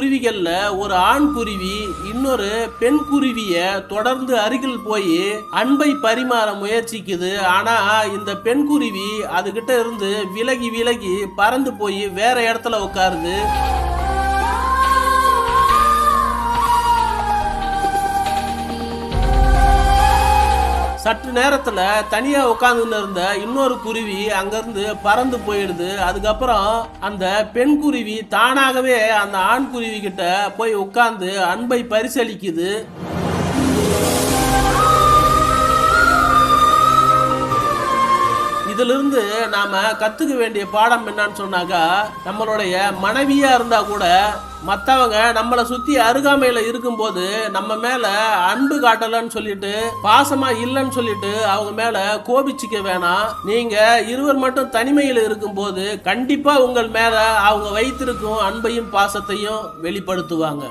குருவிகள்ல ஒரு ஆண் குருவி இன்னொரு பெண் குருவிய தொடர்ந்து அருகில் போய் அன்பை பரிமாற முயற்சிக்குது. ஆனா இந்த பெண் குருவி அதுகிட்ட இருந்து விலகி விலகி பறந்து போய் வேற இடத்துல உட்காருது. சற்று நேரத்துல தனியா உட்கார்ந்து இருந்த இன்னொரு குருவி அங்கிருந்து பறந்து போயிடுது. அதுக்கப்புறம் அந்த பெண் குருவி தானாகவே அந்த ஆண் குருவி கிட்ட போய் உட்கார்ந்து அன்பை பரிசளிக்குது. இதிலிருந்து நாம கத்துக்க வேண்டிய பாடம் என்னன்னு சொன்னாக்கா, நம்மளுடைய மனைவியா இருந்தா கூட மற்றவங்க நம்மளை சுத்தி அருகாமையில இருக்கும்போது நம்ம மேல அன்பு காட்டலன்னு சொல்லிட்டு, பாசமா இல்லைன்னு சொல்லிட்டு அவங்க மேல கோபிச்சிக்க வேணாம். நீங்க இருவர் மட்டும் தனிமையில் இருக்கும்போது கண்டிப்பா உங்கள் மேல அவங்க வைத்திருக்கும் அன்பையும் பாசத்தையும் வெளிப்படுத்துவாங்க.